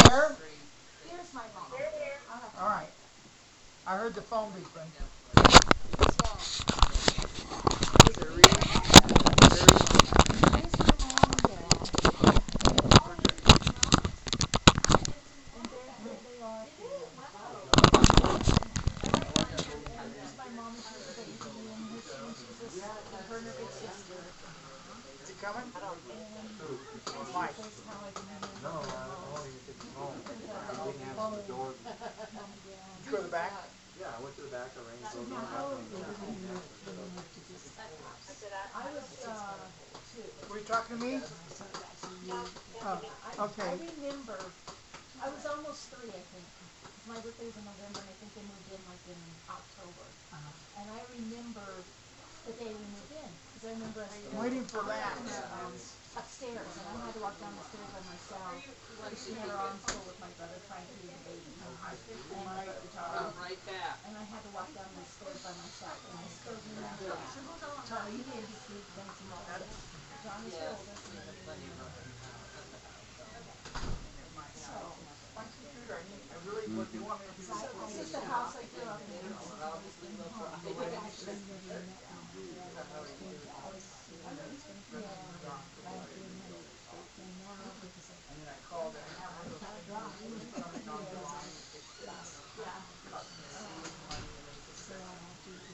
there? Here's my mom. All right. I heard the phone beeping. Is he coming? Mike. No, I only took him home. He didn't answer the door. Did you go to the back? Yeah, I went to the back, I rang the doorbell, Were you talking to me? Oh, okay. I remember, I was almost 3, I think. My birthday was in November, and I think they moved in like in October. And I remember the day we moved in, because I remember us I'm waiting for Lance. Upstairs, and I had to walk down the stairs by myself. She had her arms full with my brother trying to feed the baby. Right there. And I had to walk down the stairs by myself, and I still remember that. Charlie, he didn't sleep, thanks to God. John was the oldest, and then so, I really would. You want me to be this is the house I grew up in. And then I called and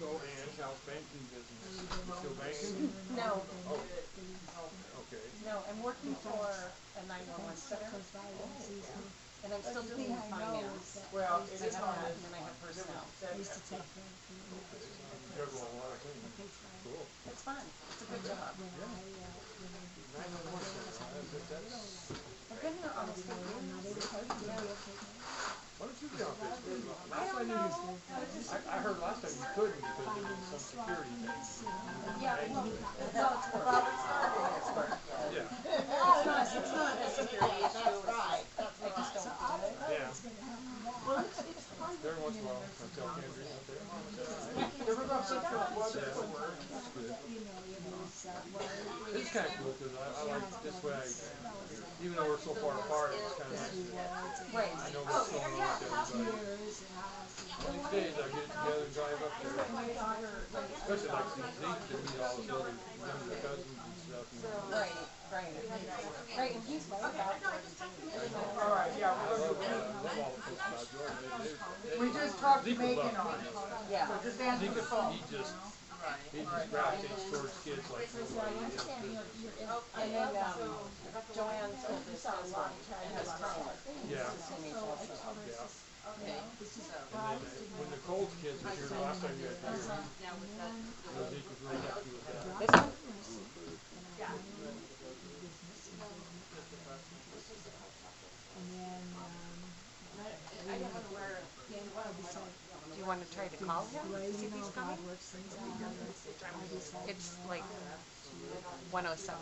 So, Ann, how's banking business? You still banking? No, Oh, okay. no, I'm working for a 911 center, and I'm still doing finance. well, it I is have on that, this. and then I have personnel. Juggle a lot of things. Cool. It's fun. It's a good job. 911 center, that's, I've been here almost 10 years. why don't you get out there? I don't know. I heard last time you couldn't because there was some security thing. Yeah, well, it's not in Pittsburgh. Yeah. It's not a security issue. I just don't do it. Yeah. Every once in a while, I tell Kendrick out there. Ever got such a weather for work? That's good. It's kind of cool because I like this way. Even though we're so far apart, it's kind of nice that Right. I know what's going on with everybody. These days I get together and drive up there, especially like Zeke to meet all his other younger cousins and stuff. Right, right. Right, and he's right about it. All right, yeah, I love all the folks about Jordan. we just talked to Zeke would Megan love on it. Yeah. So just answer Zeke, the phone. he just gravitates towards kids like the way he is. And then Joanne's oldest has one and has Tyler. Yeah. He's a teenage also. Yeah. Okay. And then when Nicole's kids were here the last time you had here, Zeke was really happy with that. This one? Do you want to try to call him? See if he's coming? It's like 107.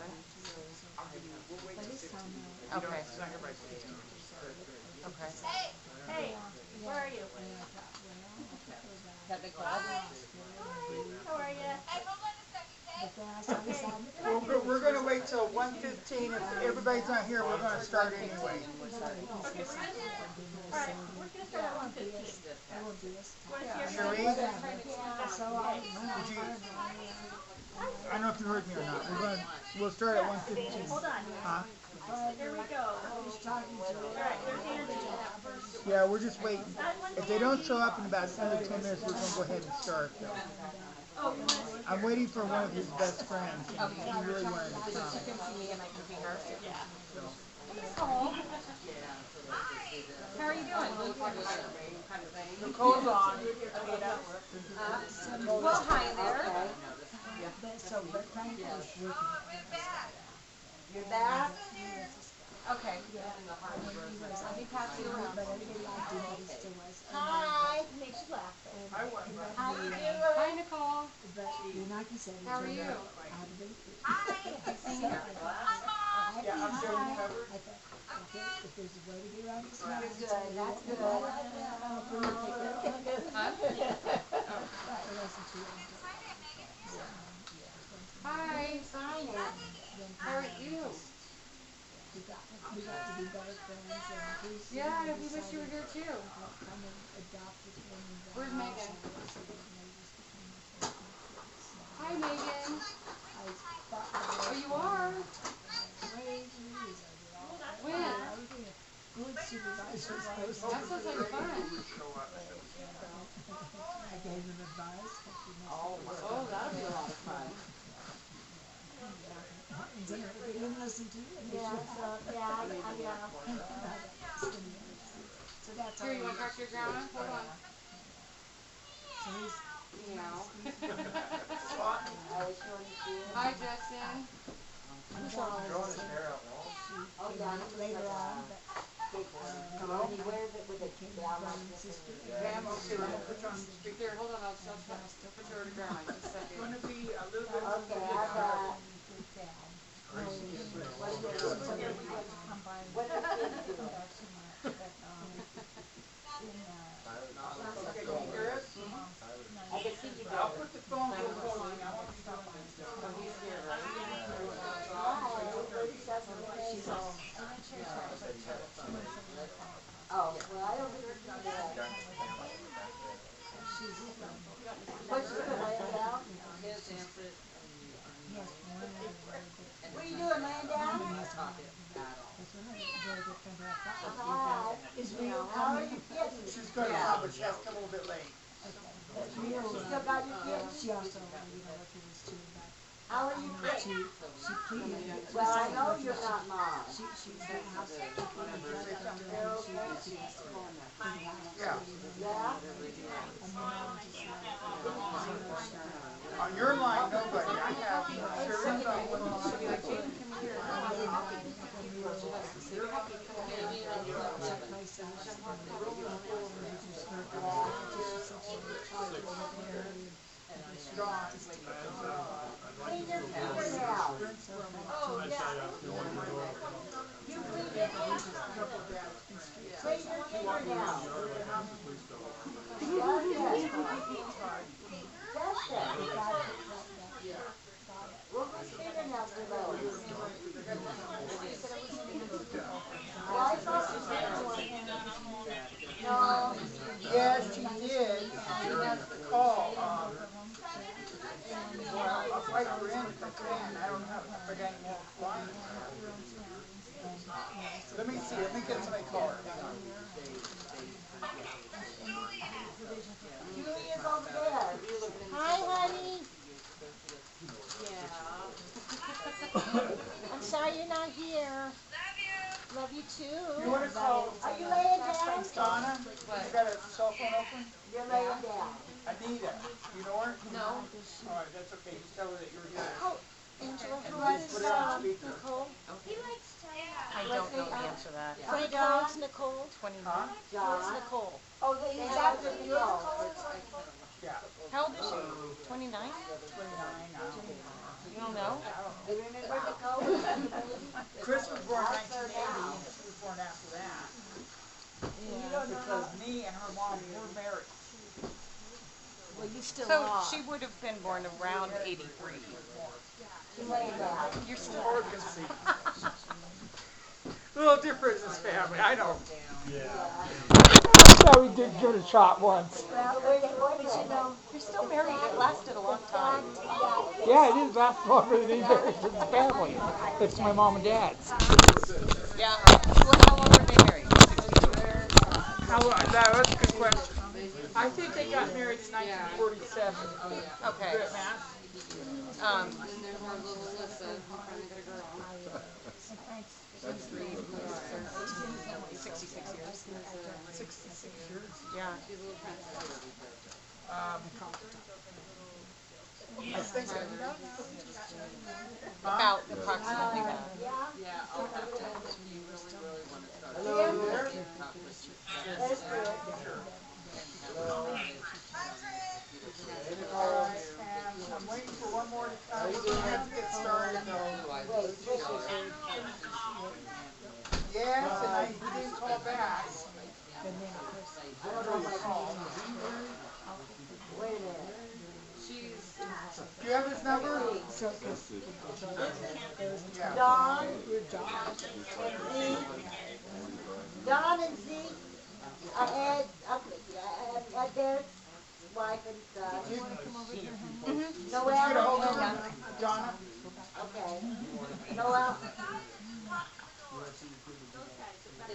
Okay. Okay. Hey, where are you? That Nicole? How are you? We're going to wait till 1:15. If everybody's not here, we're going to start anyway. Alright, we're gonna start at 1:15. Cherie, I don't know if you heard me or not. We'll start at 1:15. Hold on. Huh? Here we go. Alright, there's Andrew. Yeah, we're just waiting. If they don't show up in about another 10 minutes, we're going to go ahead and start. Oh, you want to I'm waiting for one of his best friends. He really wanted to come. You can see me and I can see her. call? How are you doing? Nicole's on. Well, hi there. You're back? Okay. Let me pass you around. Hi. Makes you laugh. How you doing? Hi, Nicole. How are you? Yeah, I'm doing covered. You're good. That's good. Hi. Sign it. How are you? we got to be better friends, and Yeah, we wish you were here too. kind of adopted him. Where's Megan? So they just became my close kids. So Hi, Megan. I thought Oh, you are? When? I was being a good supervisor. That sounds like fun. I gave them advice. Oh, that'll be a lot of fun. They didn't listen to it. Yeah, so, yeah, I So that's Here, you want to talk to your grandma? Hold on. So he's, Meow. I was showing you. Hi, Justin. Oh, yeah, it's later like on, a but skateboard. He wears it with it down like this. Grandma, okay, I'm gonna put you on speaker. Hold on, I'll put you over to grandma just a second. Gonna be a little bit. Okay, I got. What's the kid doing? I can see you I'll there. put the phone on hold. I want you to doing this. Oh, he's here, right? Oh, well, I don't think it's gonna be that. What's she doing, laying down? What are you doing, laying down? Hi. How are you getting? She's gonna come, but she has to come a little bit late. You still got your kids? she also, worked with us too, but How are you she getting? pleaded. Well, I know you're not mom. She's the house. Yeah. Yeah? On your line, nobody. I have Sheriff on Clean your fingernails. You clean your fingernails. Clean your fingernails. That's it. We'll put fingernails for those. Well, I thought you said one. No. Yes, she did. She has to call. Well, I'll fight her in if I can. I don't know if I got any more flying. Let me see. Let me get somebody call her. Julia's over there. Hi, honey. I'm sorry you're not here. Love you too. You want to call Are you laying down? Donna? You got a cell phone open? You're laying down. Anita. You know her? No. All right, that's okay. Just tell her that you're here. Oh, Angela, And how please is put it on speaker. Nicole? I don't know the answer to that. How old's Nicole? 20. Huh? Who's John. Nicole? Oh, he's after you. Yeah. How old is she? 29? 29 now. You don't know? Do you remember Nicole? Chris was born in 1980, and she was born after that. Because me and her mom were married. Well, you still So are. she would have been born around 83. She's laying down. You're still. Or conceived. A little different in this family, I know. Yeah. Yeah, we did give it a shot once. Well, what did you know? You're still married. It lasted a long time. Yeah, it is last longer than any marriage in the family. It's my mom and dad's. Yeah. Well, how long were they married? 62 years? That's a good question. I think they got married in 1947. Okay. Good at math. And there's our little Alyssa, who finally got a girl. 66 years. 66 years. Yeah. She's a little princess. I think About approximately that. Yeah. I'll have to, if you really want to start. Hello. That's good. All right, and I'm waiting for one more to come. We're gonna have to get started though. Yes, and he didn't call back. I don't know if I called. Wait a minute. She's, Do you have his number? So, Yeah. Don good job. and Zeke. Don and Zeke. At their wife and son. You Noel get a hold of and, him, Donna? okay. Noel,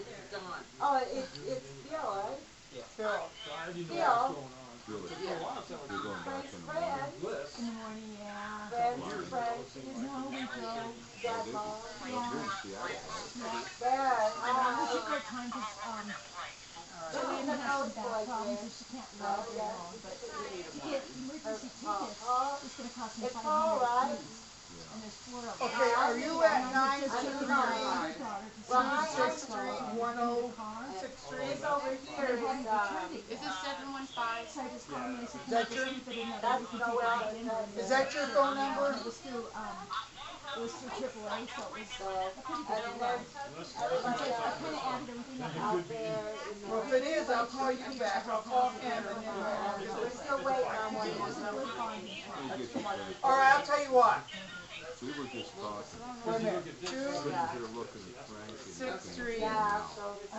It's gone. oh, it's Bill, right? Phil. I already know Bill. what's going on. Really, Yeah. you're going back Frank's in the friend, Bliss. In the morning, yeah. friend's friend, No, we drove. dad mom. Yeah. Dad, And we took our time because, Joanne has some back problems, so she can't ride very long, but to get emergency tickets, it's gonna cost me It's all $500 right. apiece. And there's 4 of them. Okay, are you at And I was just taking my 969 older daughter to Well, see I- Sixth Street, Street, 106th It's Street? over here, it's, is this 715? So I just called him and I said, Is that can you your- just keep it in that That's we can no take way it I out in can- there. Is that your phone number? It was through AAA, so it was so, a pretty and good then deal. everybody I else kinda added everything up. out there in Well, the, if it is, I'll call you back. I'll call him and then we're still waiting on one. It was a good bonding. All right, I'll tell you what. We were just talking. Wait a minute. Sitting here looking at Frank and Sixth looking Street. Yeah, so it's,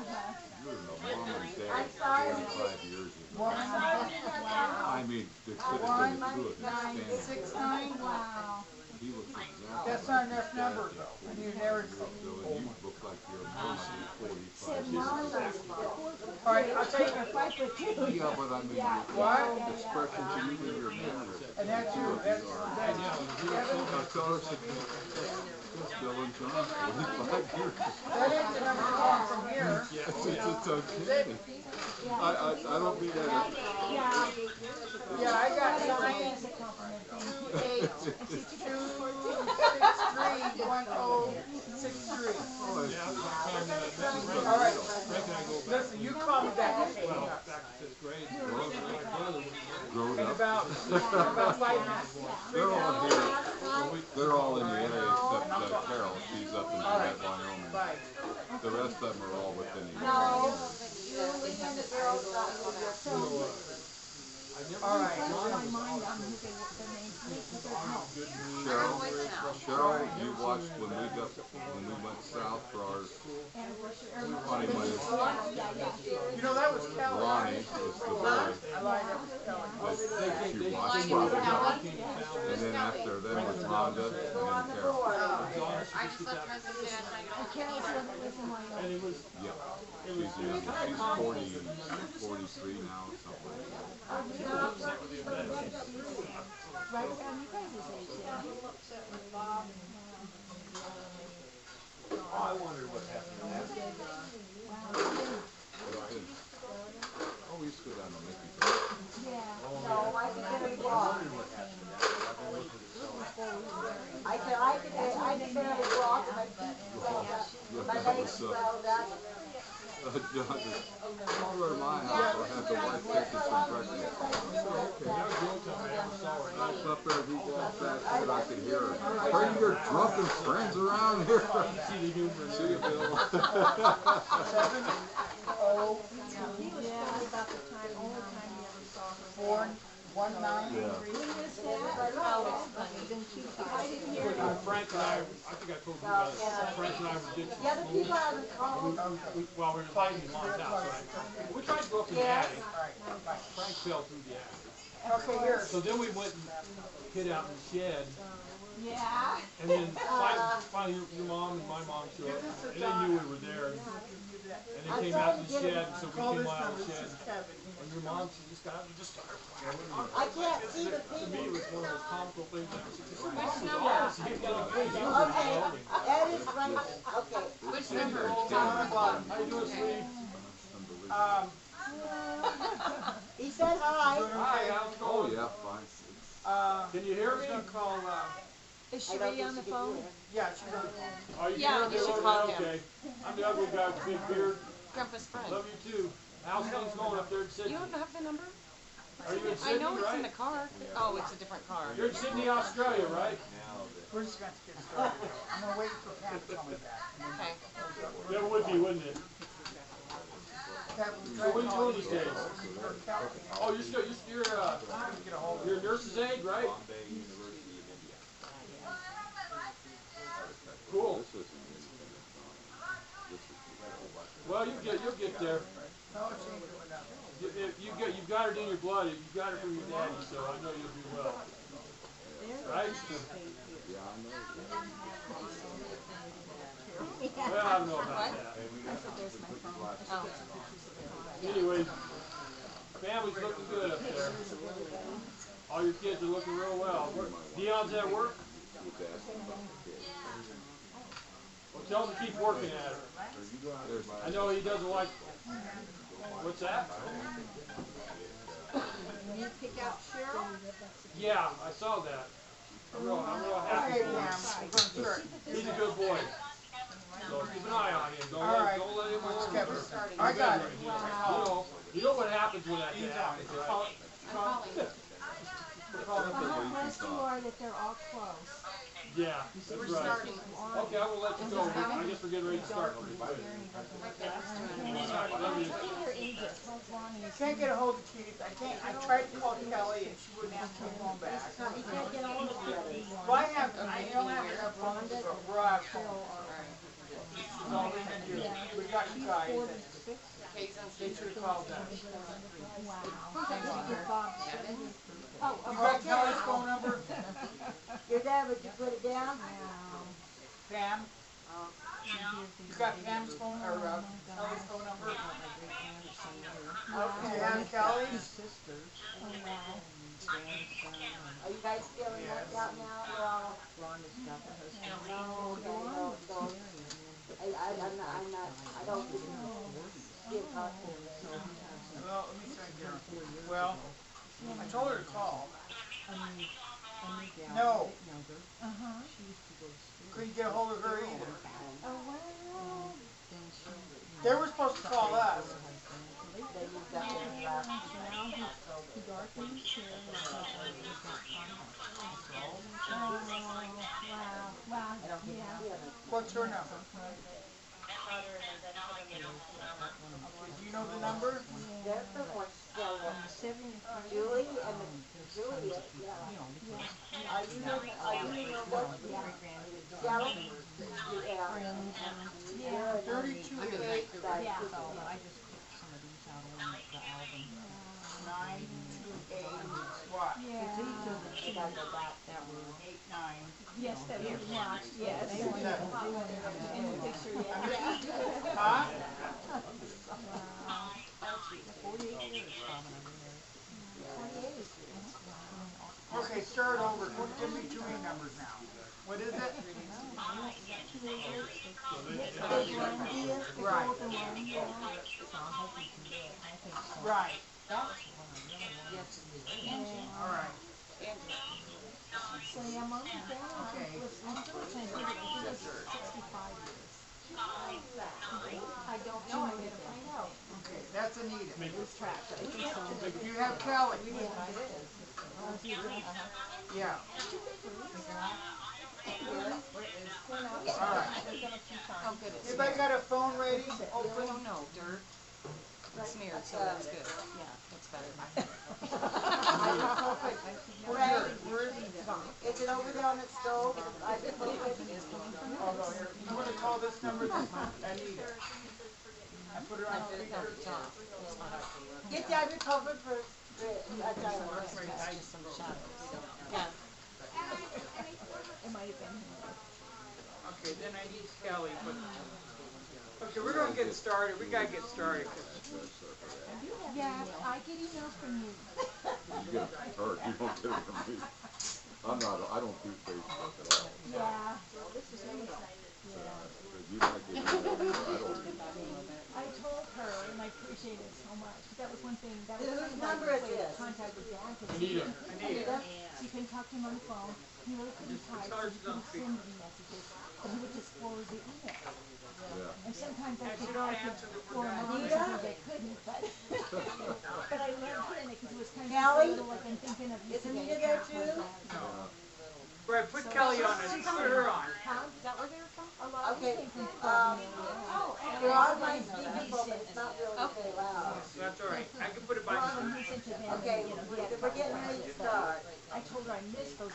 You're the mom and dad I'm sorry. 45 years ago. One, I mean, it could have been good. 969. Wow. He looks exactly That's like not enough his number dad. though. You never. Though, and you look like you're maybe 45 Said years mom ago. was All right, I'll tell you. 5'2". Yeah, but I mean, What? the expressions you use in your picture. And that's you. That's Kevin. I tell her, that's Bill and John, 45 years. That ain't the number calling from here. It's uncanny. I don't mean that. Yeah, I got 962631063. All right. Listen, you call me back. Okay. Back to 5th grade. My brother was Grown In up. about 5 minutes. They're all here. They're all in the area except Carol. She's up in Gwinnett, Wyoming. Bye. The rest of them are all within the area. no, you and the girls got moved up. All right. On my mind on who they were, their names, but they're no. Cheryl, you watched when we went south for our Anniversary, or honeymoon. You know, that was Kelly. Ronnie was the boy I lied, that was Kelly. that she watched. And then after them was Rhonda and then Carol. I just left President Day last night. Carol's the one that lives in Wyoming. Yeah, she's young. She's 43 now or something. Right around you guys' age, yeah. I wonder what happened. Oh, we used to go down to Mickey's. Yeah. No, I can barely walk. I can barely walk, my legs swelled up. John just, over to my house, I'll have the wife take us some breakfast. I was up there, he walked back so that I could hear her. Bring your drunken friends around here. See you, Bill. Oh, He was probably about the time, only time he ever saw her. 419. Frank and I think I told you about it. Frank and I were ditching The other people haven't called. while we were inviting him on house, right? We tried to go up in the attic. Frank fell through the attic. Okay, here. So then we went and hid out in the shed. Yeah. And then finally your mom and my mom showed up. And they knew we were there. And they came out in the shed, so we Call came this out of number, the this shed. is Kevin. And your mom, she just got up and just started playing. I can't see the To me, people. it was one of those comical things. I was like, Which number? Okay, Ed is right, okay. Which number? How you doing, sweetie? He said hi. Hi, how's it Oh, going? yeah, fine. Can you hear me? Call, Is Sheree on the phone? yeah, she's on the phone. Are you Yeah, hearing me? you should Okay, call him. okay. I'm the ugly guy with the big beard. Grumpus friend. Love you too. How's things going up there in Sydney? You don't have the number? Are you in I Sydney, know it's in the right? car. Oh, it's a different car. You're in Sydney, Australia, right? We're just going to get started. I'm going to wait for Pam to call me back. Okay. That would be, wouldn't it? So what are you doing these days? Oh, you're still, you're a nurse's aide, right? Cool. Well, you'll get there. You've got it in your blood. You've got it from your daddy, so I know you'll do well. Right? Well, I don't know about that. Anyways, family's looking good up there. All your kids are looking real well. Dion's at work? Well, tell him to keep working at it. I know he doesn't like... What's that? You pick out Cheryl? Yeah, I saw that. I'm real happy Okay, for him. Pam, He's a good boy. So keep an eye on him. Don't let him alone. I got it. You know what happens when that happens, right? How blessed you are that they're all close. Yeah, that's right. Okay, I will let you go. I guess we're getting ready to start. Can't get a hold of Keith. I tried to call Kelly and she wouldn't answer the phone back. You can't get on with it. Well, I don't have to have phone, but we're out of phone. That's all we can do. We got you guys. They should have called them. You got Kelly's phone number? Your dad, would you put it down? Pam? You got Pam's phone or Kelly's phone number? Okay, you have Kelly's? Are you guys feeling worked out now? You're all... No, I don't give up. Well, let me think here. Well, I told her to call. No. Couldn't get a hold of her either. They were supposed to call us. What's her number? Do you know the number? That's the one. Julie and Juliet, yeah. Are you know what? Sally? Yeah. 32-8. Yeah. 928 what? Yeah. 89. Yes, that was watch, yes. In the picture, yeah. Huh? 48 years, Bob and I've been married. Okay, start over. Give me 2 numbers now. What is it? Right. Right. All right. So yeah, Mom and Dad was, I'm still saying, he was 65 years. I don't know, I'm gonna find out. Okay, that's Anita. Lose track, but I think so. You have Kelly. Yeah. All right. Oh, good. It's Anybody got a phone ready? open. No, dirt. It's smeared, so that's good. Yeah, that's better. Where is it? Is it over there on the stove? I just looked at it. Oh, no, here. You want to call this number? Anita. I put her on speaker. Get down your cover for Yeah. It might have been. Okay, then I need Kelly, but... Okay, we're gonna get started. We gotta get started. Yeah, I get emails from you. You get it from her, you don't get it from me. I don't do Facebook at all. Yeah. You might get it, I don't do I told her, and I appreciate it so much, because that was one thing, that was Whose kind of number like is the way this? to contact with Dan, because Anita. you can talk to him on the phone, he really couldn't type, so he couldn't send me messages, but he would just forward the email. Yeah. And sometimes I could forward on because I couldn't, but, but I loved hearing it, because it was kind of just a little like, I'm thinking of you Is today. Anita there too? Right, put Kelly on it. Put her on. Is that where they were from? A lot of Okay, them came from um, Florida. you're on my speakerphone, but it's not really very loud.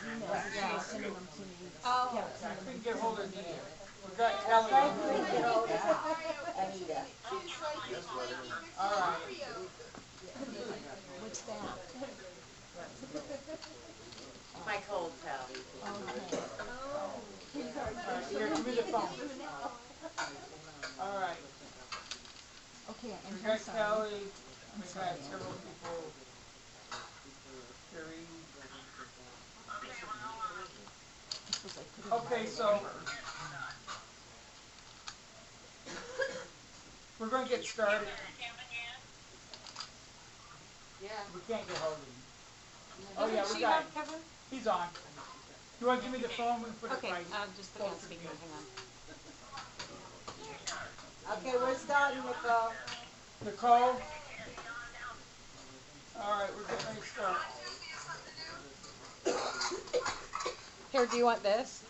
emails that she was sending them to me. Oh. Kept I sending them couldn't to get hold me. of Anita. We got Kelly. Anita. All right. What's that? My cold pal. Okay. All right, here, give me the phone. All right. Okay, We and I'm got sorry. Kelly. We got several people. Carrie. Suppose I put it in Okay, my- so we're going to get started. Yeah. We can't get hold of him. Oh yeah, we She got have him. Kevin? He's on. You want to give me the phone? We can put Okay, it right. just put it on speaker, hang on. Okay, we're starting, Nicole. Nicole? All right, we're getting ready to start. Here, do you want this?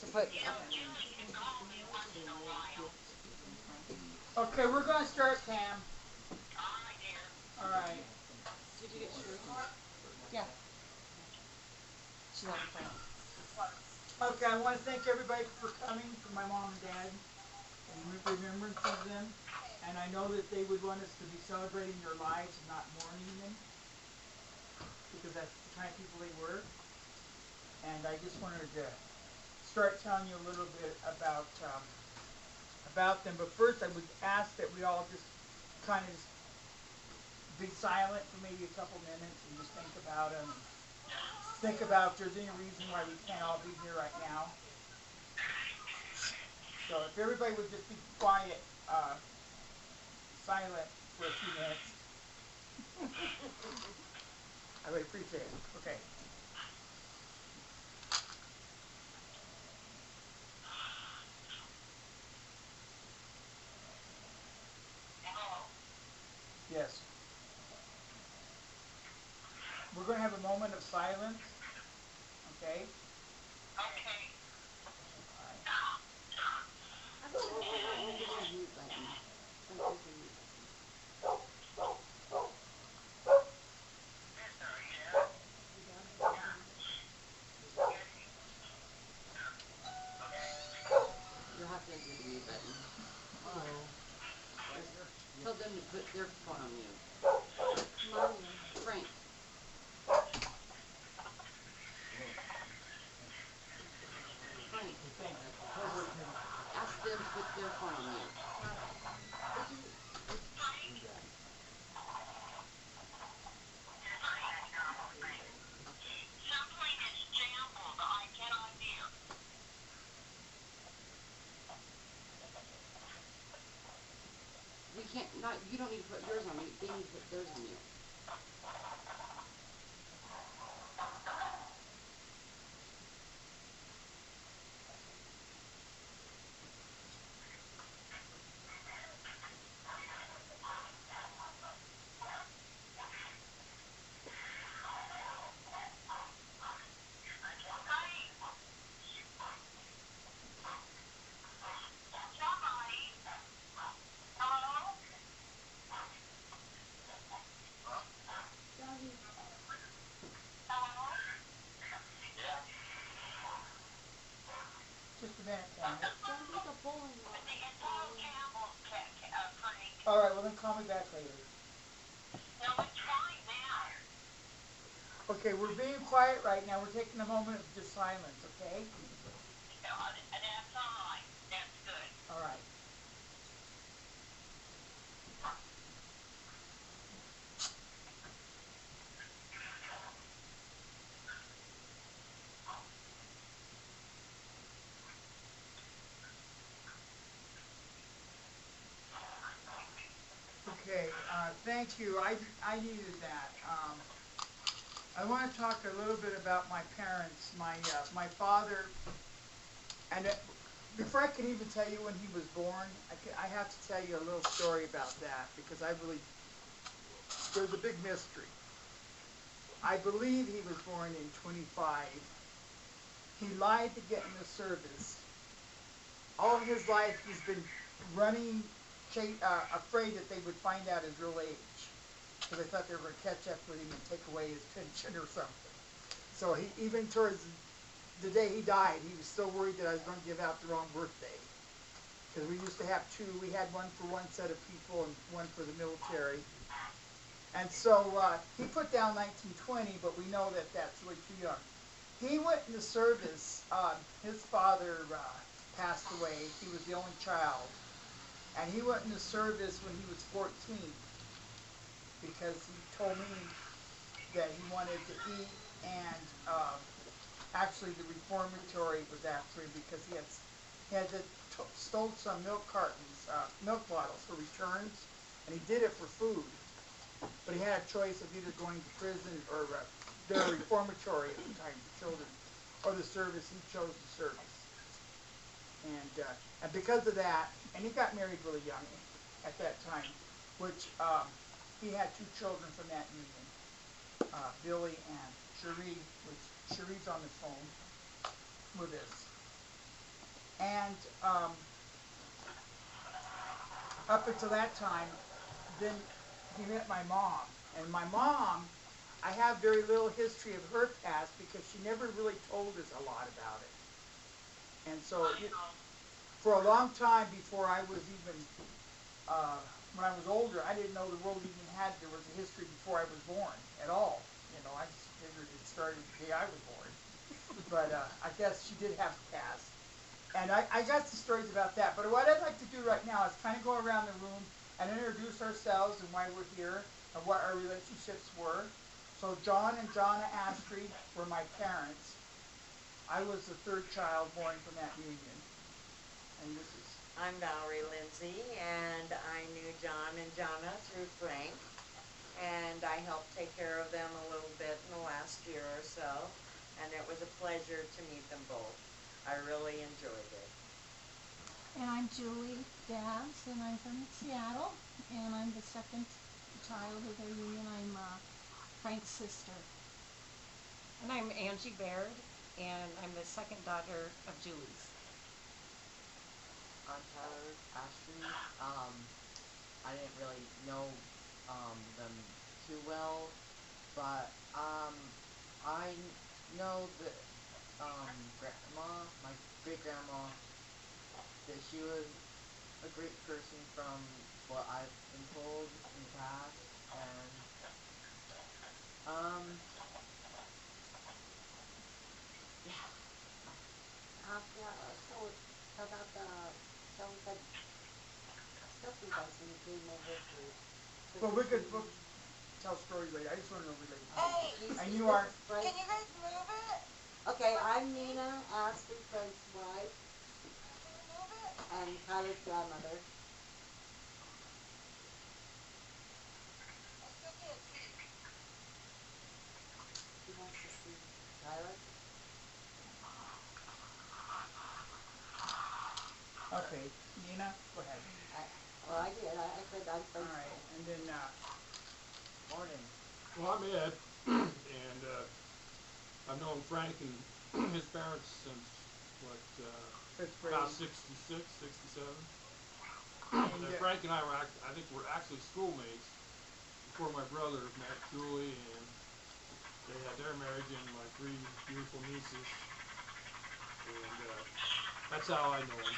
To put. Okay, we're going to start, Pam. All right. Did you get Sherry? Yeah. She's on the phone. Okay, I want to thank everybody for coming, for my mom and dad, and remembrance of them. And I know that they would want us to be celebrating their lives and not mourning them, because that's the kind of people they were. And I just wanted to start telling you a little bit about them. But first, I would ask that we all just kind of be silent for maybe a couple minutes and just think about them. Think about if there's any reason why we can't all be here right now. So if everybody would just be quiet, silent for a few minutes. I would appreciate it. Okay. Yes. We're going to have a moment of silence. Okay? You'll have to enter the mute button. Tell them to put their phone on mute. Frank. Frank. Ask them to put their phone on mute. We can't, you don't need to put yours on mute, they need to put theirs on mute. Just a minute, Pam. All right, well then call me back later. Okay, we're being quiet right now. We're taking a moment of just silence, okay? All right. Okay, thank you. I needed that. I want to talk a little bit about my parents. My father, and before I can even tell you when he was born, I have to tell you a little story about that, because there's a big mystery. I believe he was born in 25. He lied to get in the service. All his life he's been running, afraid that they would find out his real age, because they thought they were going to catch up with him and take away his pension or something. So he, even towards the day he died, he was still worried that I was going to give out the wrong birthday. Because we used to have two. We had one for one set of people and one for the military. And so he put down 1920, but we know that that's really too young. He went into service. His father passed away. He was the only child. And he went into service when he was 14 because he told me that he wanted to eat, and actually the reformatory was after him because he had stole some milk cartons, milk bottles for returns, and he did it for food. But he had a choice of either going to prison or the reformatory at the time for children, or the service. He chose the service. And because of that, and he got married really young at that time, which he had two children from that union, Billy and Cherie, which Cherie's on the phone with us. And up until that time, then he met my mom. And my mom, I have very little history of her past because she never really told us a lot about it. And so for a long time before I was even, when I was older, I didn't know the world even there was a history before I was born at all. You know, I just figured it started the day I was born. But I guess she did have a past. And I got some stories about that. But what I'd like to do right now is kind of go around the room and introduce ourselves and why we're here and what our relationships were. So John and Jonna Astry were my parents. I was the third child born from that union. And this is... I'm Valerie Lindsay, and I knew John and Jonna through Frank, and I helped take care of them a little bit in the last year or so, and it was a pleasure to meet them both. I really enjoyed it. And I'm Julie Dabbs, and I'm from Seattle, and I'm the second child of their union. I'm Frank's sister. And I'm Angie Baird, and I'm the second daughter of Julie's. I'm Tyler Ashton. I didn't really know them too well, but I know that grandma, my great grandma, that she was a great person from what I've been told in the past, and yeah. So about tell us that stuff you guys when you came over to. Well, we'll tell stories later. I just want to know related. Hey, And you are... Can you guys move it? Okay, I'm Nina Astry, Frank's wife. Move it. And Tyler's grandmother. I still can't see. He wants to see Tyler. Okay, Nina, go ahead. I did. I said I'm Frank's All right, wife. and then, Morning. Well, I'm Ed, and I've known Frank and his parents since, what, fifth grade. about 66, 67. And, Frank and I were, I think we're actually schoolmates before my brother met Julie, and they had their marriage and my three beautiful nieces. And that's how I know him.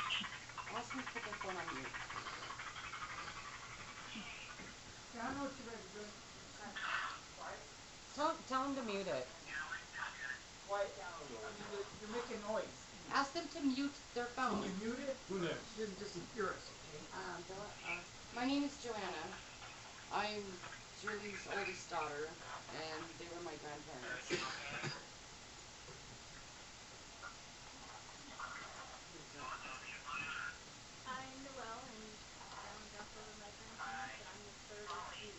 Ask me to put the phone on mute. I don't know what you guys are doing. Quiet. Tell him to mute it. Quiet down a little. I mean, you're making noise. Ask them to mute their Can phone. you mute it? Who next? She doesn't just hear us, okay? My name is Joanna. I'm Julie's oldest daughter, and they were my grandparents. I'm Noelle, and I'm grandpa of my grandparents, and I'm the third of Judy.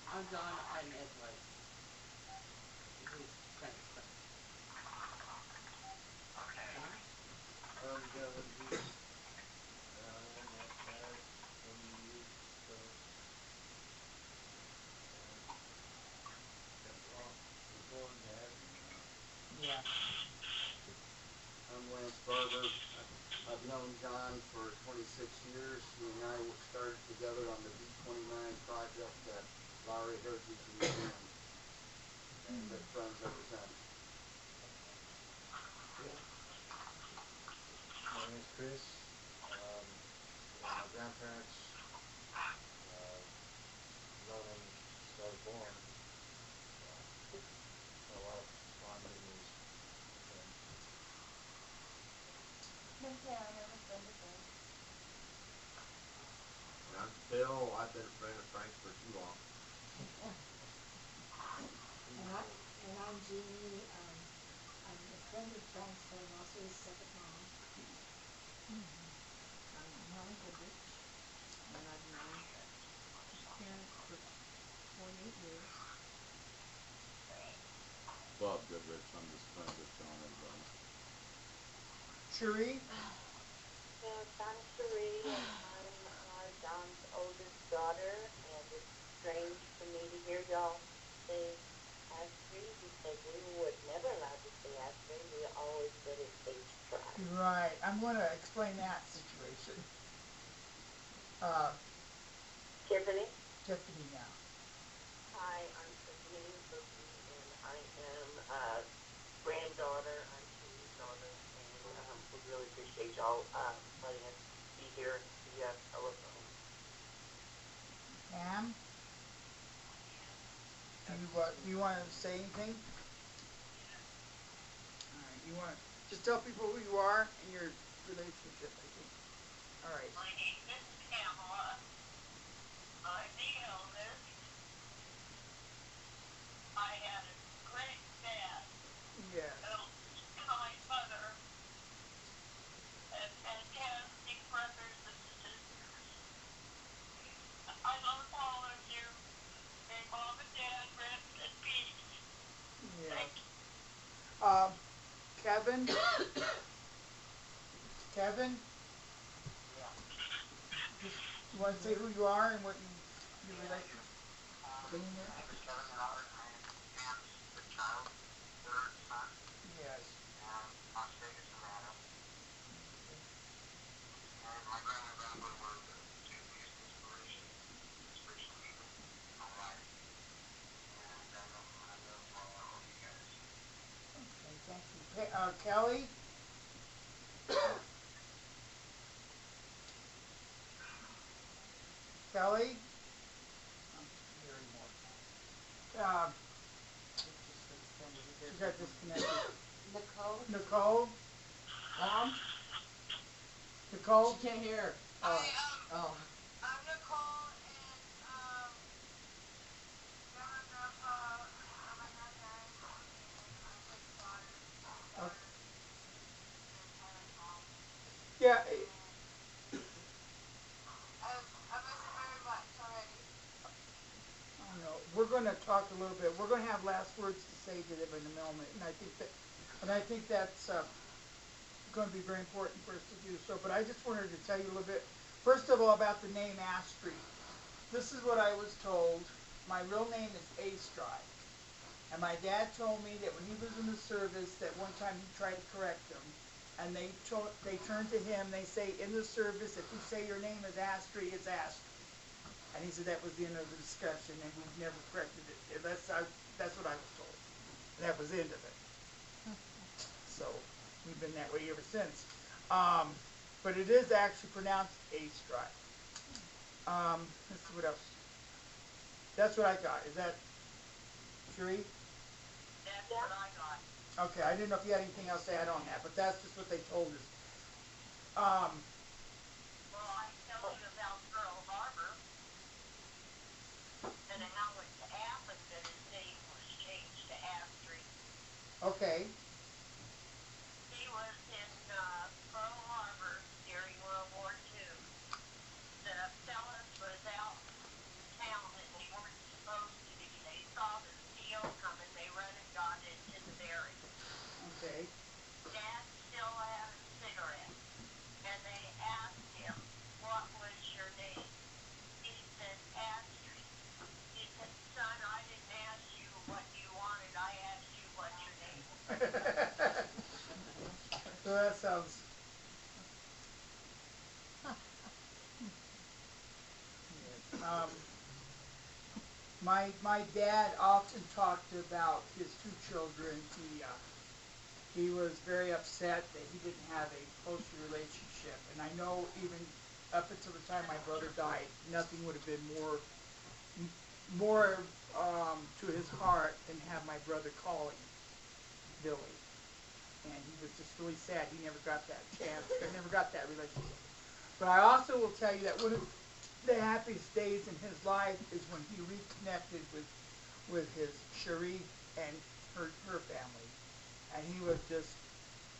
I'm John. I'm Ed's wife. Who's Frank's friend. I'm Gavin G. I'm that guy from you, so. That's all. We're going to have you now. Yeah. I'm Lance Barber. I've known John for 26 years. He and I started together on the B-29 project at Lowry Heritage Museum. And Bill, I've been a friend of Frank's for too long. And I'm Jeannie, I'm a friend of Frank's, but I'm also his second mom. I'm Helen Goodrich, and I've known his parents for 48 years. Bob Goodrich, I'm just friends with John and John. Cherie? Yes, I'm Cherie, and I'm John's oldest daughter, and it's strange for me to hear y'all say Astrid, because we would never allow to say Astrid. We always said it's H-Tribe. Right, I'm gonna explain that situation. Tiffany? Tiffany now. Hi, I'm Tiffany Bookie, and I am a granddaughter. I'm Cherie's daughter, and we really appreciate y'all letting us be here via telephone. Pam? Do you want to say anything? Alright, you want to just tell people who you are and your relationship, I think. Alright. My name is Pamela. I'm the eldest. I had a great dad. Yes. My mother. And fantastic brothers and sisters. I love all of you. May Mom and Dad rest in peace. Yes. Kevin? Kevin? Just, you want to say who you are and what your relationship? Being there? My name is Kevin Robert. I am Pam's fifth child, third son, Yes. Las Vegas, Nevada. And my grandma and grandpa were the two biggest inspirational people in my life. And I love all of you guys. Okay, thank you. Kelly? Kelly? She got disconnected. Nicole? Nicole? Mom? Nicole? She can't hear. Hi, Oh. I'm Nicole, and Grandma and Grandpa are my granddad, and I'm his daughter. Okay. And Tyler's mom. Yeah. I miss him very much already. Oh no, we're going to talk a little bit. We're going to have last words to say to them in a moment, and I think that's going to be very important for us to do so. But I just wanted to tell you a little bit. First of all, about the name Astrid. This is what I was told. My real name is Astrid. And my dad told me that when he was in the service, that one time he tried to correct him, and they turned to him. They say, in the service, if you say your name is Astrid, it's Astrid. And he said that was the end of the discussion, and we've never corrected it. That's what I was told. And that was the end of it. So we've been that way ever since. But it is actually pronounced Astrid. Let's see what else. That's what I got. Is that Cherie? That's what I got. Okay, I didn't know if you had anything else to add on that, but that's just what they told us. Well, I tell you about Pearl Harbor, and how it happened that his name was changed to Astrid. Okay. He was in Pearl Harbor during World War II. The fellas was out in town and they weren't supposed to be. They saw the steel coming, they run and got into the barracks. Okay. Dad still had a cigarette, and they asked him, what was your name? He said, Astrid. He said, son, I didn't ask you what you wanted, I asked you what your name was. So that sounds. My dad often talked about his two children. He was very upset that he didn't have a closer relationship, and I know even up until the time my brother died, nothing would have been more to his heart than have my brother call him Billy. And he was just really sad he never got that chance, or never got that relationship. But I also will tell you that the happiest days in his life is when he reconnected with his Cherie and her family, and he was just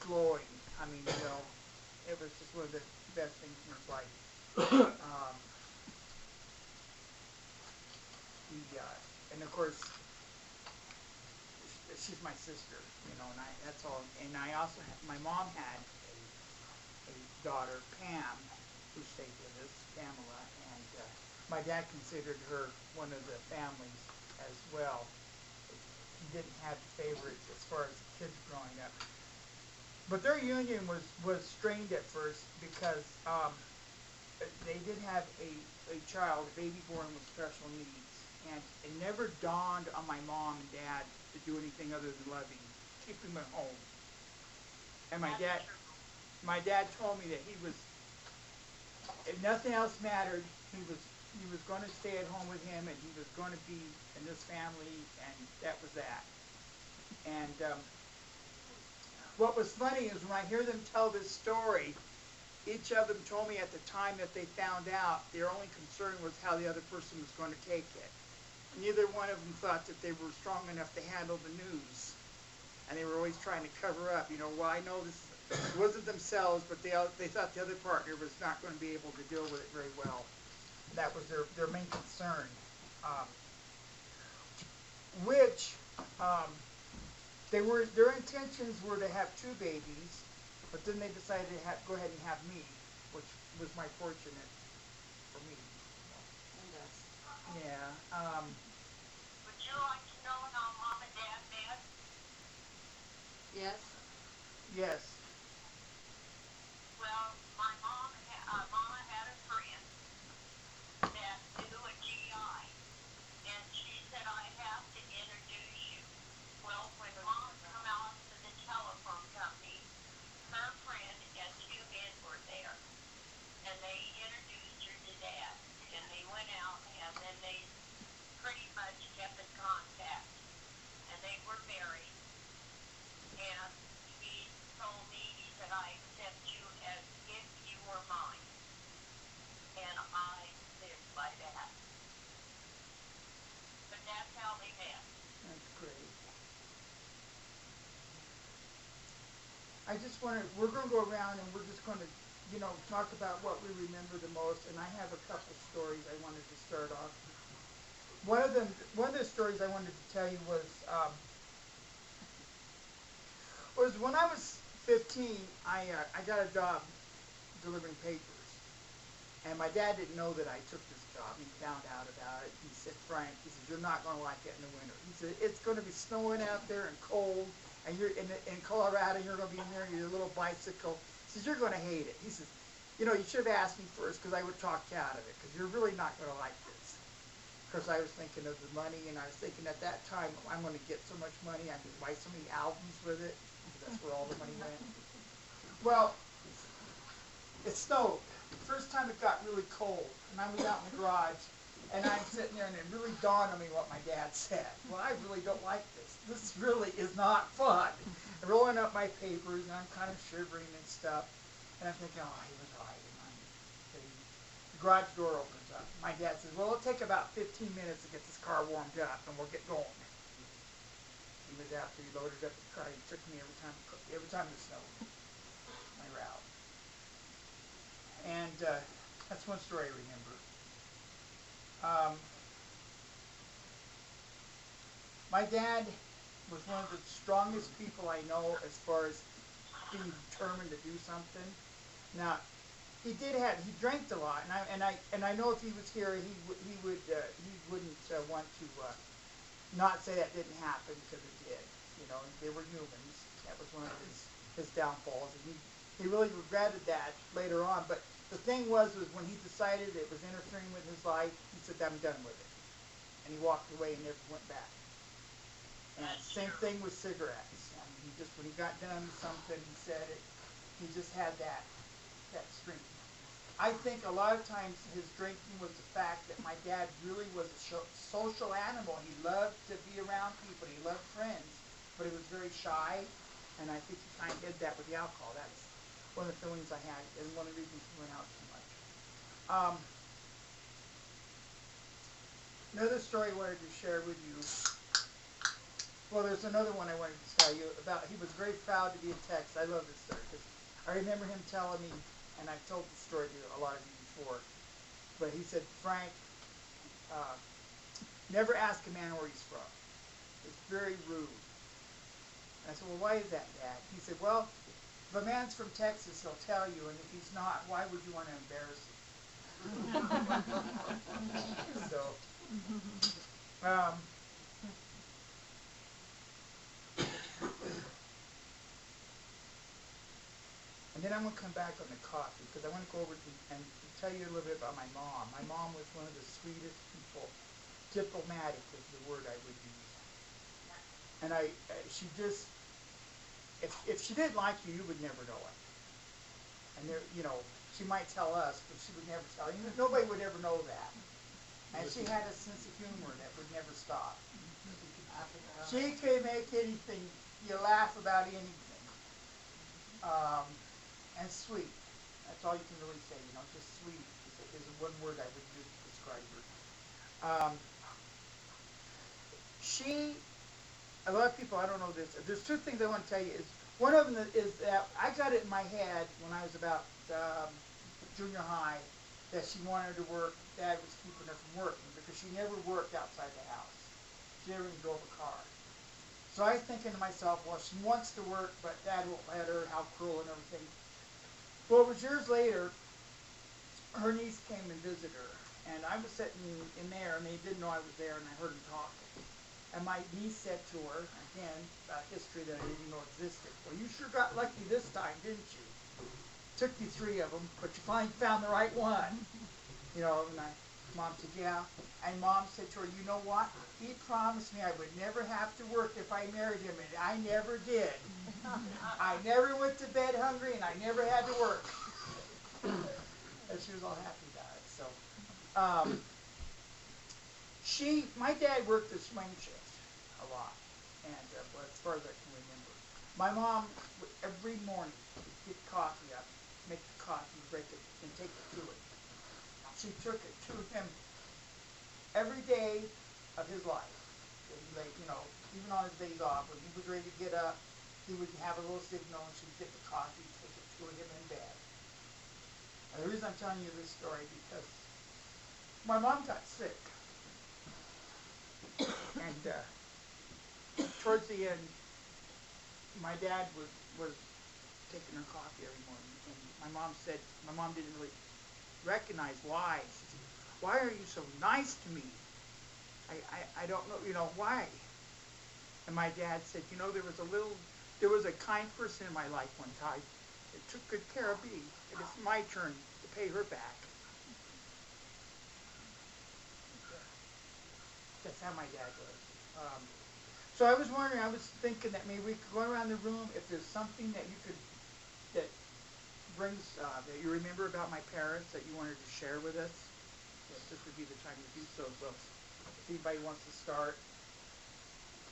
glowing. I mean, you know, it was just one of the best things in his life. And of course, she's my sister, you know, and that's all. And I also my mom had a daughter, Pam, who stayed with us, Pamela, and my dad considered her one of the families as well. He didn't have favorites as far as kids growing up. But their union was strained at first because they did have a child, a baby born with special needs. And it never dawned on my mom and dad to do anything other than love him, keep him at home. And my dad told me that he was, if nothing else mattered, he was going to stay at home with him, and he was going to be in this family, and that was that. And what was funny is when I hear them tell this story, each of them told me at the time that they found out, their only concern was how the other person was going to take it. Neither one of them thought that they were strong enough to handle the news. And they were always trying to cover up. You know, well, I know this wasn't themselves, but they thought the other partner was not going to be able to deal with it very well. That was their main concern. Their intentions were to have 2 babies, but then they decided to go ahead and have me, which was my fortunate for me. Yeah. Would you like to know how Mom and Dad met? Yes? Yes. Well, my Mama had a friend that knew a GI, and she said, I have to introduce you. Well, when Mom come out to the telephone company, her friend and 2 men were there, and they introduced her to Dad, and they went out, and then they pretty much kept in contact, and they were married, and he told me, he said, I accept you as if you were mine, and I live by that. But that's how they met. That's great. I just want to, we're going to go around and we're just going to, you know, talk about what we remember the most, and I have a couple stories I wanted to start off. One of the stories I wanted to tell you was when I was 15, I got a job delivering papers, and my dad didn't know that I took this job. He found out about it. He said, Frank, he said, you're not going to like it in the winter. He said, it's going to be snowing out there and cold, and you're in Colorado, you're going to be in there on your little bicycle. He says, you're going to hate it. He says, you know, you should have asked me first, because I would talk you out of it, because you're really not going to like this. Because I was thinking of the money, and I was thinking at that time, I'm going to get so much money, I could buy so many albums with it. That's where all the money went. Well, it snowed. First time it got really cold, and I was out in the garage, and I'm sitting there, and it really dawned on me what my dad said. Well, I really don't like this. This really is not fun. I'm rolling up my papers, and I'm kind of shivering and stuff, and I'm thinking, oh, he was right. The garage door opens up. My dad says, well, it'll take about 15 minutes to get this car warmed up, and we'll get going. He was after he loaded up the car. He took me every time it snowed, my route. And that's one story I remember. My dad was one of the strongest people I know as far as being determined to do something. Now, he drank a lot, and I know if he was here, he wouldn't want to not say that didn't happen, because it did. You know, they were humans. That was one of his downfalls, and he really regretted that later on. But the thing was when he decided it was interfering with his life, he said, I'm done with it. And he walked away and never went back. And same thing with cigarettes. I mean, when he got done with something, he said it. He just had that strength. I think a lot of times his drinking was the fact that my dad really was a social animal. He loved to be around people. He loved friends, but he was very shy, and I think he kind of did that with the alcohol. That's one of the feelings I had, and one of the reasons he went out so much. Another story I wanted to share with you. Well, there's another one I wanted to tell you about. He was very proud to be in Texas. I love this story because I remember him telling me, and I've told the story to a lot of you before, but he said, Frank, never ask a man where he's from. It's very rude. And I said, well, why is that, Dad? He said, well, if a man's from Texas, he'll tell you, and if he's not, why would you want to embarrass him? So, and then I'm going to come back on the coffee because I want to go over and tell you a little bit about my mom. My mom was one of the sweetest people. Diplomatic is the word I would use. And she just, if she didn't like you, you would never know it. And there, you know, she might tell us, but she would never tell you. Nobody would ever know that. And she had a sense of humor that would never stop. She could make anything, you laugh about anything. And sweet. That's all you can really say, you know, just sweet is one word I would use to describe her. A lot of people, I don't know this, there's two things I want to tell you. One of them is that I got it in my head when I was about junior high that she wanted to work. Dad was keeping her from working because she never worked outside the house. She never even drove a car. So I was thinking to myself, well, she wants to work, but Dad won't let her, how cruel and everything. Well, it was years later, her niece came and visited her, and I was sitting in there, and they didn't know I was there, and I heard them talking. And my niece said to her, again, about history that I didn't even know existed, well, you sure got lucky this time, didn't you? Took you 3 of them, but you finally found the right one. You know, and Mom said, yeah. And Mom said to her, you know what? He promised me I would never have to work if I married him, and I never did. I never went to bed hungry, and I never had to work. And she was all happy about it. So, my dad worked the swing shift a lot, and well, as far as I can remember. My mom, every morning, would get coffee up, make the coffee, break it, and take it to him. She took it to him every day of his life. Like, you know, even on his days off, when he was ready to get up, he would have a little signal, and she'd get the coffee, take it to him in bed. And the reason I'm telling you this story because my mom got sick. And towards the end, my dad was taking her coffee every morning, and my mom didn't really recognize why. She said, why are you so nice to me? I don't know, you know, why? And my dad said, you know, there was a kind person in my life one time that took good care of me, and it's my turn to pay her back. That's how my dad was. So I was wondering, I was thinking that maybe we could go around the room if there's something that that brings, that you remember about my parents that you wanted to share with us. Yes, this would be the time to do so. So if anybody wants to start.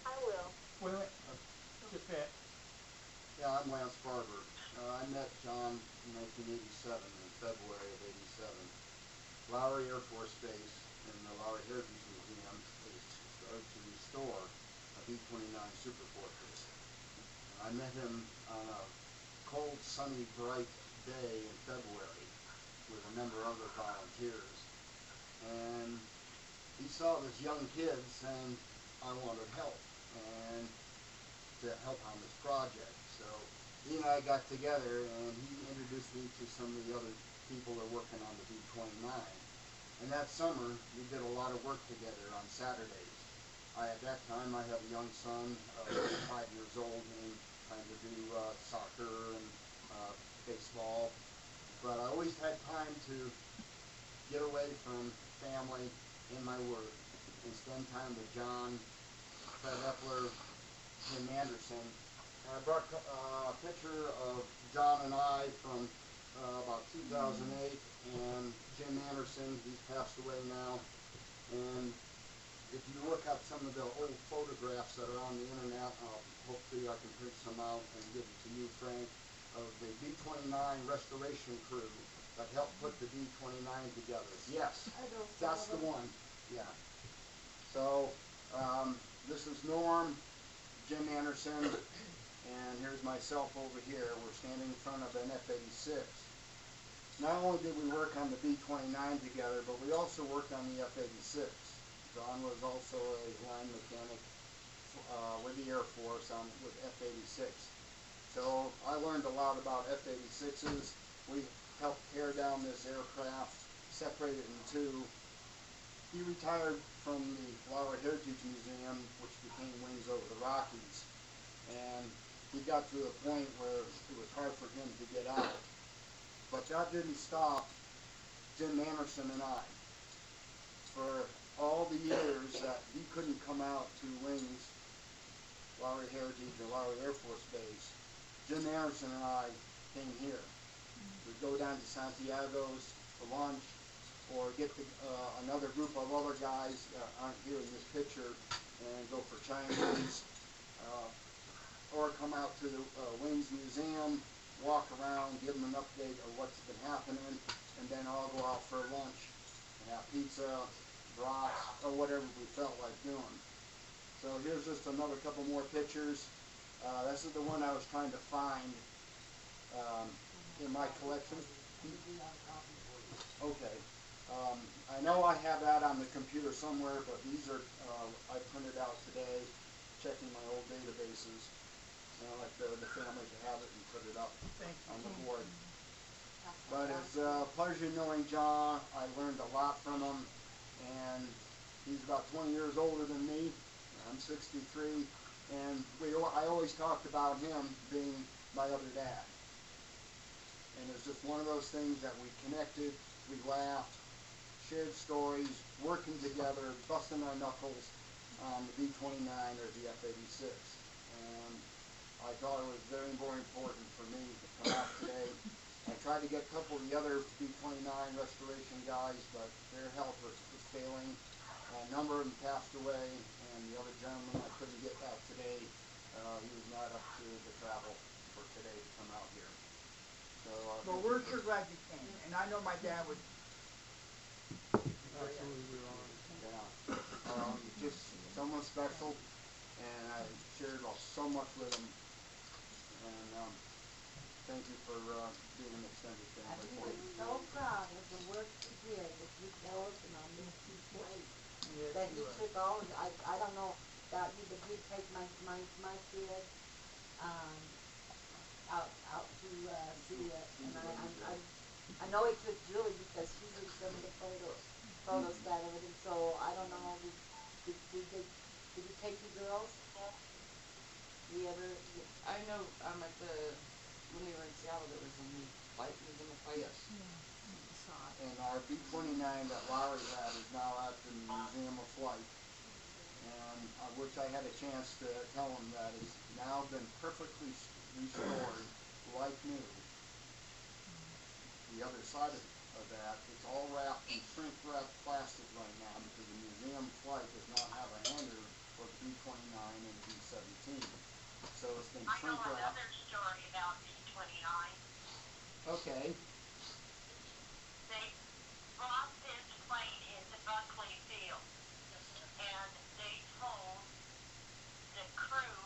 I will. Wait, just a minute. Yeah, I'm Lance Barber. I met John in 1987, in February of '87. Lowry Air Force Base and the Lowry Heritage Museum is started to restore a B-29 Super Fortress. And I met him on a cold, sunny, bright day in February with a number of other volunteers. And he saw this young kid saying, I wanted help, and to help on this project. So he and I got together, and he introduced me to some of the other people that are working on the B-29. And that summer, we did a lot of work together on Saturdays. At that time, I had a young son, 5 years old, and trying to do soccer and baseball. But I always had time to get away from family and my work and spend time with John, Fred Epler, Jim Anderson. And I brought a picture of John and I from about 2008, and Jim Anderson, he's passed away now. And if you look up some of the old photographs that are on the internet, hopefully I can print some out and give it to you, Frank, of the B-29 restoration crew that helped put the B-29 together. Yes, that's the one. Yeah. So, this is Norm, Jim Anderson, and here's myself over here. We're standing in front of an F-86. Not only did we work on the B-29 together, but we also worked on the F-86. John was also a line mechanic with the Air Force with F-86. So I learned a lot about F-86s. We helped tear down this aircraft, separate it in two. He retired from the Lowry Heritage Museum, which became Wings Over the Rockies. And he got to a point where it was hard for him to get out. But that didn't stop Jim Anderson and I. For all the years that he couldn't come out to Wings, Lowry Heritage or Lowry Air Force Base, Jim Anderson and I came here. We'd go down to Santiago's for lunch, or get another group of other guys that aren't here in this picture and go for Chinese, or come out to the Wings Museum, walk around, give them an update of what's been happening, and then all go out for lunch and have pizza, brats, or whatever we felt like doing. So here's just another couple more pictures. This is the one I was trying to find in my collection. Okay. I know I have that on the computer somewhere, but these are I printed out today, checking my old databases. Like the family to have it and put it up on the board. But it's a pleasure knowing John. I learned a lot from him, and he's about 20 years older than me. I'm 63, and I always talked about him being my other dad. And it's just one of those things that we connected, we laughed, shared stories, working together, busting our knuckles on the B-29 or the F-86. And I thought it was very, very important for me to come out today. I tried to get a couple of the other B-29 restoration guys, but their health was failing. A number of them passed away, and the other gentleman I couldn't get out today, he was not up to the travel for today to come out here. So, well, we're sure glad you came, and I know my dad would. Absolutely yeah. Just someone special, and I shared so much with him. And thank you for being an extended family for me. I'm so proud of the work you did with you fellows and on this place. Yes, That he took all, I don't know about you, but he'd take my kid out to see it. And I know he took Julie because she did some of the photos that of it. And so I don't know, did he take you girls? You ever? I know when we were in Seattle, there was a new flight, museum of flight. Yes. And our B-29 that Lowry had is now at the Museum of Flight, and which I had a chance to tell him that it's now been perfectly restored, like new. The other side of that, it's all wrapped in shrink-wrapped plastic right now because the Museum of Flight does not have a hanger for the B-29 and B-17. So it's been I know shrink-wrapped. another story about B-29. Okay. They brought this plane into Buckley Field, and they told the crew,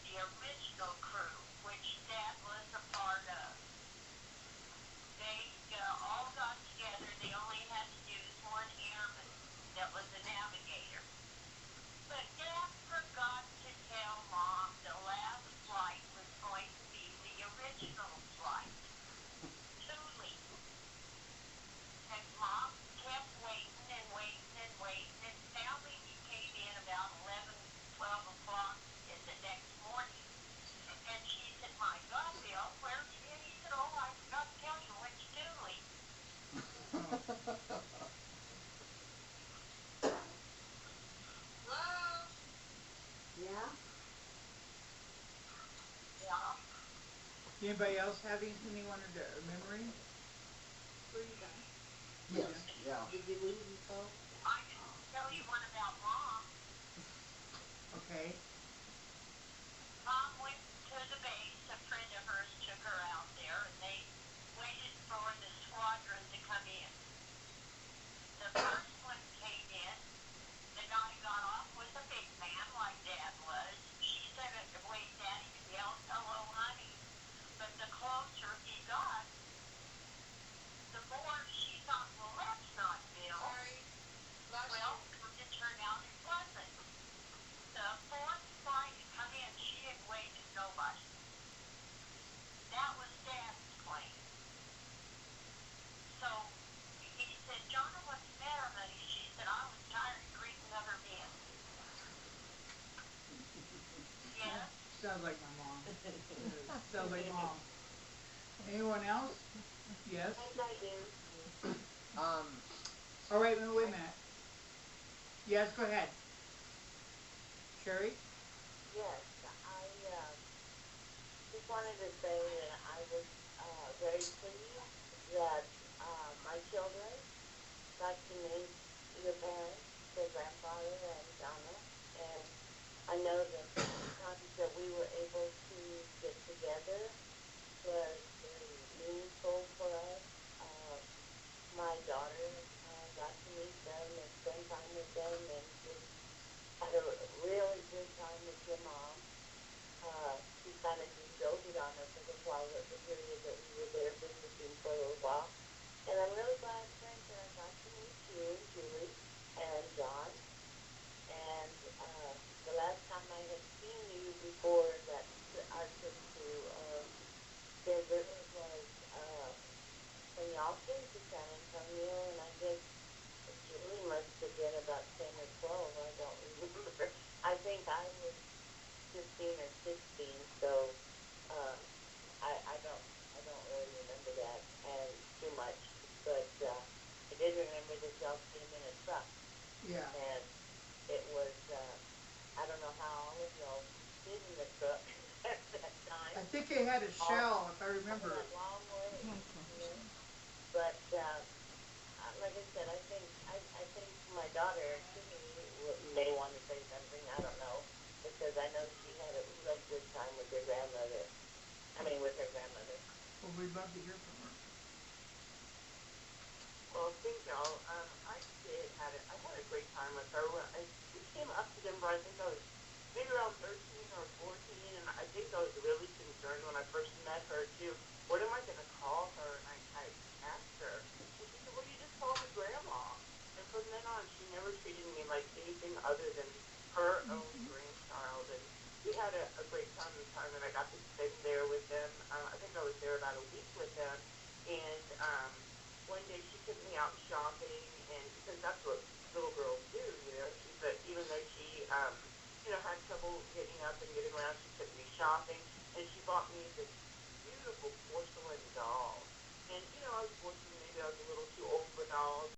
the original crew, which Dad was a part of, they all got together. They only had to use one airman that was a navigator. But Dad forgot to tell Mom the last flight was going to be the original flight. Truly. And Mom kept waiting and waiting and waiting, and finally he came in about 11, 12 o'clock in the next morning. And she said, my God, Bill, where's he? And he said, oh, I forgot to tell you which Julie. Yeah? Yeah. Anybody else have anything they wanted to memory? Yes. Yeah. Did you leave and go? I can tell you one about Mom. Okay. Mom went to the base. A friend of hers took her out there, and they waited for the squadron to come in. The first one came in. The guy got off Celebrate mom. Anyone else? Yes? Yes, I do. Oh, wait a minute. Yes, go ahead. Sherry? Yes, I just wanted to say that I was very pleased that my children got to meet your parents, their grandfather and Donna, and I know that the times that we were able to get together was very meaningful for us. My daughter got to meet them and spend time with them and just had a really good time with your mom. She kind of just doted on her for the period that we were there visiting for a little while. And I'm really glad, Frank, that I got to meet you, Julie, and John. And the last time I had seen you before that our trip to visit was when y'all came to San Antonio, and I guess Julie must have been about 10 or 12. I don't remember. I think I was 15 or 16, so I don't really remember that and too much. But I did remember that y'all came in a truck, Yeah. and it was I don't know how all of y'all did in the truck at that time. I think it had a shell, if I remember. That long way, you know. But like I said, I think my daughter may want to say something. I don't know, because I know she had a real good time with her grandmother. With her grandmother. Well, we'd love to hear from her. Well, thank y'all. I had a great time with her. We came up to Denver. I think I was maybe around 13 or 14, and I think I was really concerned when I first met her too. What am I going to call her? And I asked her, and she said, "Well, you just call me Grandma." And from then on, she never treated me like anything other than her own grandchild. And we had a great time the time that I got to spend there with them. I think I was there about a week with them, and one day she took me out shopping, and because that's what little girls do, you know. But even though she, had trouble getting up and getting around, she took me shopping, and she bought me this beautiful porcelain doll. And I was fortunate, maybe I was a little too old for dolls,